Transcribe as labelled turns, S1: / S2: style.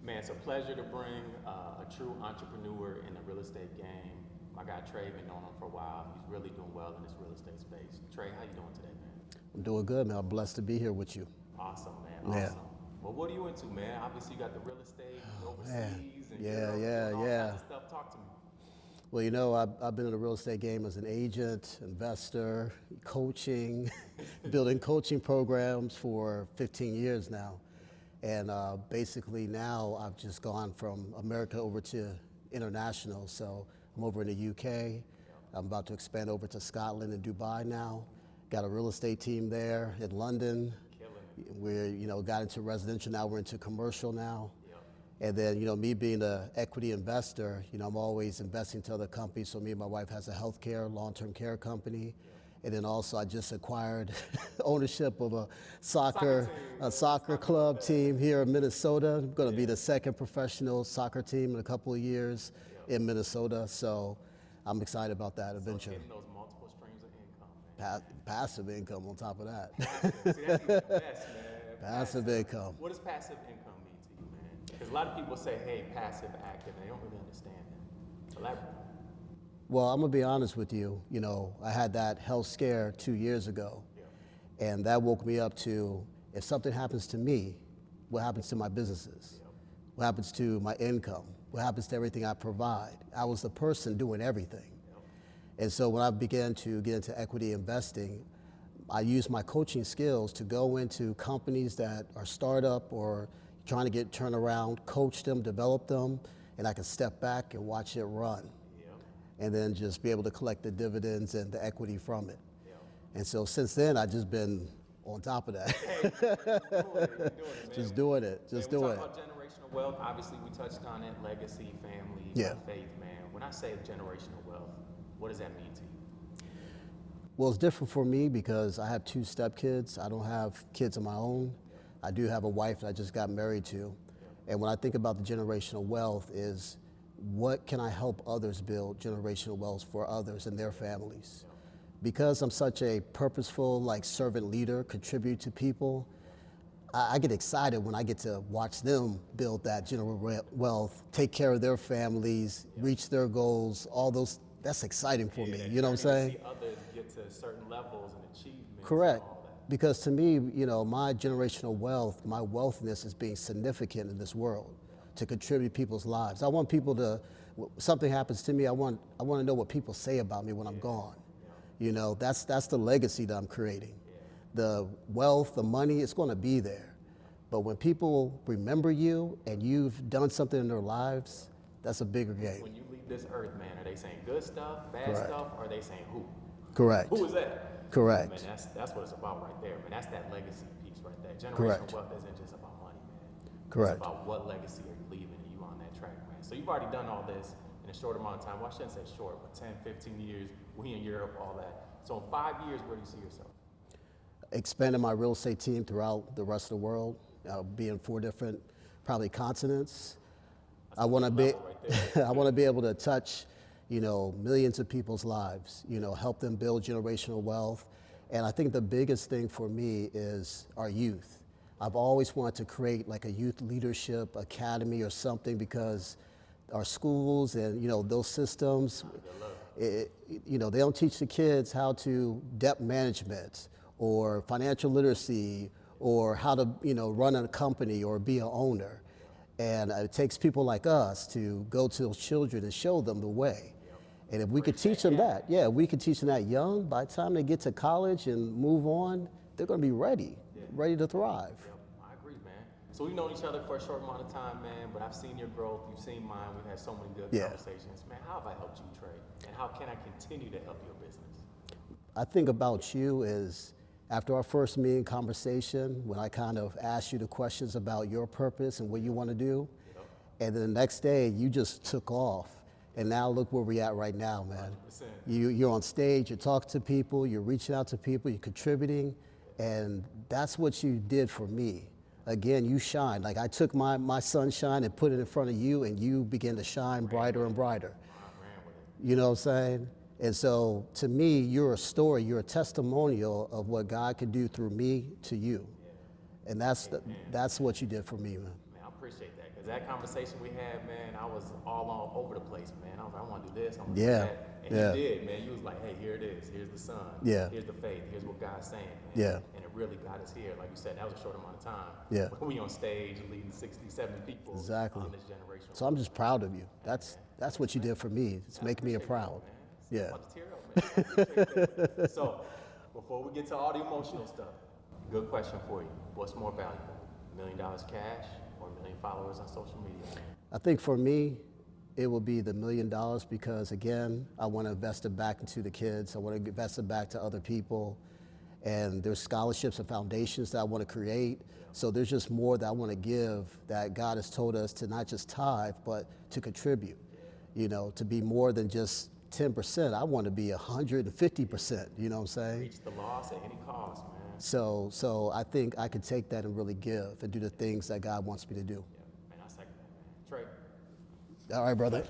S1: Man, it's a pleasure to bring a true entrepreneur in the real estate game. My guy Trey, been knowing him for a while. He's really doing well in this real estate space. Trey, how you doing today, man?
S2: I'm doing good, man. I'm blessed to be here with you.
S1: Awesome, man.
S2: Yeah.
S1: Awesome. Well, what are you into, man? Obviously, you got the real estate overseas and
S2: Yeah,
S1: Europe
S2: yeah,
S1: and all
S2: yeah.
S1: kinds of stuff. Talk to me.
S2: Well, you know, I've been in the real estate game as an agent, investor, coaching, building coaching programs for 15 years now. And basically now I've just gone from America over to international. So I'm over in the UK. I'm about to expand over to Scotland and Dubai now. Got a real estate team there in London. We're, got into residential, now we're into commercial now. And then, me being an equity investor, I'm always investing to other companies. So me and my wife has a healthcare, long-term care company. And then also I just acquired ownership of a soccer club team here in Minnesota. I'm going to be the second professional soccer team in a couple of years in Minnesota. So I'm excited about that adventure.
S1: Getting those multiple streams of income, man.
S2: Passive income on top of that.
S1: See, that's even the best, man.
S2: Passive income.
S1: What does passive income mean to you, man? Because a lot of people say, hey, passive, active, and they don't really understand that. Elaborate.
S2: Well, I'm gonna be honest with you. I had that health scare 2 years ago, and that woke me up to, if something happens to me, what happens to my businesses? What happens to my income? What happens to everything I provide? I was the person doing everything. And so when I began to get into equity investing, I used my coaching skills to go into companies that are startup or trying to get turned around, coach them, develop them, and I could step back and watch it run. And then just be able to collect the dividends and the equity from it. And so since then, I've just been on top of that. Just doing it.
S1: We talk about generational wealth. Obviously, we touched on it, legacy, family, faith, man. When I say generational wealth, what does that mean to you?
S2: Well, it's different for me because I have 2 stepkids. I don't have kids of my own. I do have a wife that I just got married to. And when I think about the generational wealth is, what can I help others build generational wealth for others and their families? Because I'm such a purposeful, servant leader, contribute to people, I get excited when I get to watch them build that generational wealth, take care of their families, reach their goals, all those. That's exciting for me, you know what I'm saying?
S1: See others get to certain levels and achievements.
S2: Correct.
S1: And all that.
S2: Because to me, my generational wealth, my wealthiness is being significant in this world to contribute people's lives. I want people to, something happens to me, I want to know what people say about me when I'm gone. That's the legacy that I'm creating. The wealth, the money, it's going to be there. But when people remember you and you've done something in their lives, that's a bigger game.
S1: When you leave this earth, man, are they saying good stuff, bad stuff, or are they saying who?
S2: Correct.
S1: Who is that?
S2: Correct.
S1: Man, that's what it's about right there, man. That's that legacy piece right there. Generational
S2: Correct.
S1: wealth isn't just about money, man.
S2: Correct.
S1: It's about what legacy are you leaving and you on that track, man. So you've already done all this in a short amount of time. Well, I shouldn't say short, but 10, 15 years, we in Europe, all that. So in 5 years, where do you see yourself?
S2: Expanding my real estate team throughout the rest of the world, be in 4 different, probably continents. I want to be, I want to be able to touch, millions of people's lives. Help them build generational wealth. And I think the biggest thing for me is our youth. I've always wanted to create a youth leadership academy or something because our schools and those systems, they don't teach the kids how to debt management or financial literacy or how to run a company or be an owner. And it takes people like us to go to those children and show them the way. And if we could teach them that, we could teach them that young, by the time they get to college and move on, they're going to be ready to thrive.
S1: I agree, man. So we've known each other for a short amount of time, man, but I've seen your growth, you've seen mine, we've had so many good conversations. Man, how have I helped you, Trey? And how can I continue to help your business?
S2: I think about you is, after our first meeting conversation, when I kind of asked you the questions about your purpose and what you want to do, and then the next day you just took off. And now look where we're at right now, man. 100%. You're on stage, you're talking to people, you're reaching out to people, you're contributing, and that's what you did for me. Again, you shine. I took my sunshine and put it in front of you, and you began to shine brighter and brighter. You know what I'm saying? And so to me, you're a story, you're a testimonial of what God can do through me to you. And that's what you did for me, man.
S1: Man, I appreciate that, because that conversation we had, man, I was all over the place, man. I was like, I want to do this, I want to
S2: Yeah.
S1: do that. And
S2: Yeah.
S1: you did, man. You was like, hey, here it is. Here's the sun.
S2: Yeah.
S1: Here's the faith. Here's what God's saying, man.
S2: Yeah.
S1: And it really got us here. Like you said, that was a short amount of time.
S2: Yeah.
S1: We on stage leading 60, 70 people
S2: Exactly.
S1: on this generation.
S2: So I'm just proud of you. That's what you did for me. It's making me proud.
S1: Man.
S2: Yeah.
S1: I'm about to tear up, man. I appreciate that. So, before we get to all the emotional stuff, good question for you. What's more valuable, $1 million cash or 1 million followers on social media?
S2: I think for me, it will be the $1 million because, again, I want to invest it back into the kids. I want to invest it back to other people. And there's scholarships and foundations that I want to create. So there's just more that I want to give that God has told us to not just tithe, but to contribute, you know, to be more than just 10%. I want to be 150%, you know what I'm saying?
S1: Reach the loss at any cost, man.
S2: So I think I could take that and really give and do the things that God wants me to do.
S1: Yeah, man, I second that, man. Trey.
S2: All right, brother.